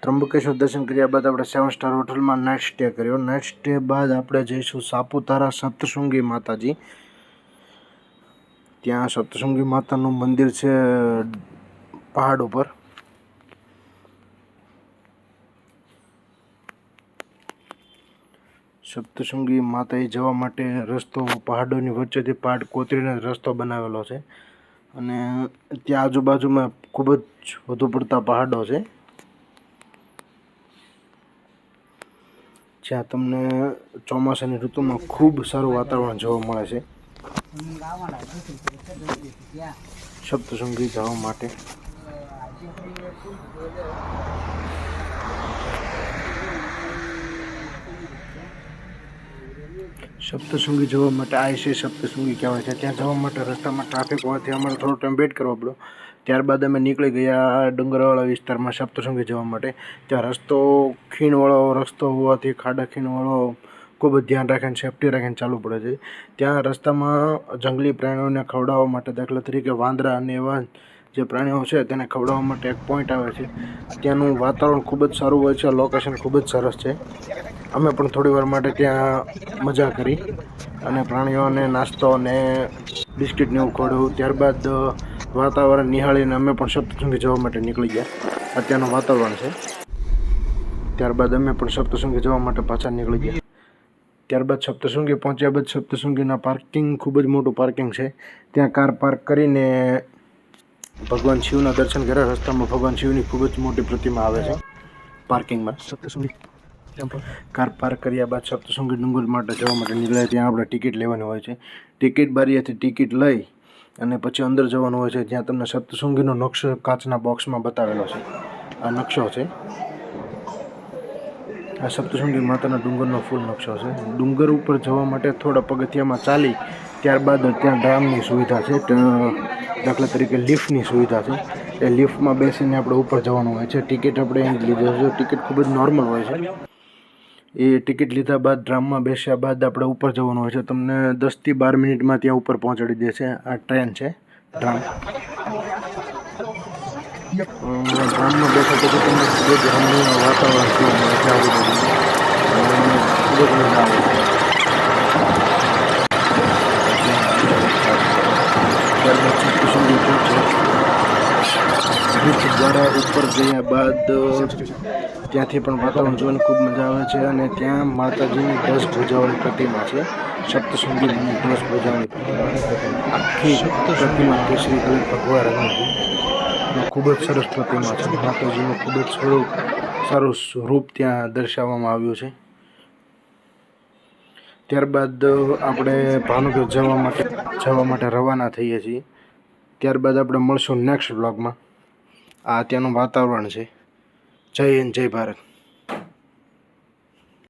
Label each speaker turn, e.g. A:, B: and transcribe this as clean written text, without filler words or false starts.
A: ત્રંબકેશ્વર દર્શન કર્યા બાદ આપણે 7 સ્ટાર હોટલમાં નાઇટ સ્ટે કર્યો. નાઇટ સ્ટે બાદ આપણે જઈશું સાપુતારા સપ્તશૃંગી માતાજી. ત્યાં સપ્તશૃંગી માતાનું મંદિર છે પહાડ ઉપર. સપ્તશૃંગી માતાએ જવા માટે રસ્તો પહાડોની વચ્ચેથી પહાડ કોતરીને રસ્તો બનાવેલો છે અને ત્યાં આજુબાજુમાં ખૂબ જ વધુ પડતા પહાડો છે, જ્યાં તમને ચોમાસાની ઋતુમાં ખૂબ સારું વાતાવરણ જોવા મળે છે સપ્તશૃંગી જવા માટે. સપ્તશૃંગી જવા માટે આઈસી સપ્તશૃંગી કહેવાય છે. ત્યાં જવા માટે રસ્તામાં ટ્રાફિક હોવાથી અમારે થોડો ટાઈમ વેઇટ કરવો પડ્યો. ત્યારબાદ અમે નીકળી ગયા ડુંગરવાળા વિસ્તારમાં સપ્તશૃંગી જવા માટે. ત્યાં રસ્તો ખીણવાળો રસ્તો હોવાથી ખાડા ખીણવાળો ખૂબ જ ધ્યાન રાખીને સેફ્ટી રાખીને ચાલવું પડે છે. ત્યાં રસ્તામાં જંગલી પ્રાણીઓને ખવડાવવા માટે, દાખલા તરીકે વાંદરા અને એવા જે પ્રાણીઓ છે તેને ખવડાવવા માટે એક પોઈન્ટ આવે છે. ત્યાંનું વાતાવરણ ખૂબ જ સારું હોય છે, લોકેશન ખૂબ જ સરસ છે. અમે પણ થોડી વાર માટે ત્યાં મજા કરી અને પ્રાણીઓને નાસ્તો અને બિસ્કિટને એવું ખવડાવ્યું. ત્યારબાદ વાતાવરણ નિહાળીને અમે પણ સપ્તશૃંગી જવા માટે નીકળી ગયા. અત્યારનું વાતાવરણ છે. ત્યારબાદ અમે પણ સપ્તશૃંગી જવા માટે પાછા નીકળી ગયા. ત્યારબાદ સપ્તશૃંગી પહોંચ્યા બાદ સપ્તશૃંગીના પાર્કિંગ ખૂબ જ મોટું પાર્કિંગ છે. ત્યાં કાર પાર્ક કરીને ભગવાન શિવના દર્શન કર્યા. રસ્તામાં ભગવાન શિવની ખૂબ જ મોટી પ્રતિમા આવે છે પાર્કિંગમાં. સપ્તશૃંગી કાર પાર્ક કર્યા બાદ સપ્તશૃંગી ડુંગર માટે જવા માટે નીકળ્યા. ત્યાં આપણે ટિકિટ લેવાની હોય છે. ટિકિટ બારીએથી ટિકિટ લઈ અને પછી અંદર જવાનું હોય છે, જ્યાં તમને સપ્તશૃંગીનો નકશો કાચના બોક્સમાં બતાવેલો છે. આ નકશો છે, આ સપ્તશૃંગી માતાના ડુંગરનો ફૂલ નકશો છે. ડુંગર ઉપર જવા માટે થોડા પગથિયામાં ચાલી ત્યારબાદ ત્યાં ડ્રામની સુવિધા છે, દાખલા તરીકે લિફ્ટની સુવિધા છે. એ લિફ્ટમાં બેસીને આપણે ઉપર જવાનું હોય છે. ટિકિટ આપણે અહીં લીધી છે. ટિકિટ ખૂબ જ નોર્મલ હોય છે. એ ટિકિટ લીધા બાદ ડ્રામમાં બેસ્યા બાદ આપણે ઉપર જવાનું હોય છે. તમને 10 થી 12 મિનિટમાં ત્યાં ઉપર પહોંચાડી દે છે. આ ટ્રેન છે ડ્રામ. ડ્રામમાં બેઠા પછી તમને ખૂબ જ રમણીય વાતાવરણ જોવા મળે છે આજુબાજુમાં. ખૂબ જ મજા આવે છે. ત્યારબાદ સપ્તશૃંગી લિફ્ટ દ્વારા ઉપર ગયા બાદ ત્યાંથી પણ વાતાવરણ જોવાની ખૂબ મજા આવે છે. અને ત્યાં માતાજીની 10 ભુજાઓની પ્રતિમા છે. સપ્તશૃંગીની 10 ભુજાઓની પ્રતિમા. આખી પ્રતિમા કેસરી કલર ભગવા રંગની ખૂબ જ સરસ પ્રતિમા છે. માતાજીનું ખૂબ જ સારું સ્વરૂપ ત્યાં દર્શાવવામાં આવ્યું છે. ત્યારબાદ આપણે ભાવનગર જવા માટે રવાના થઈએ છીએ. ત્યારબાદ આપણે મળશું નેક્સ્ટ વ્લોગમાં. આ ત્યાંનું વાતાવરણ છે. જય હિન્દ, જય ભારત.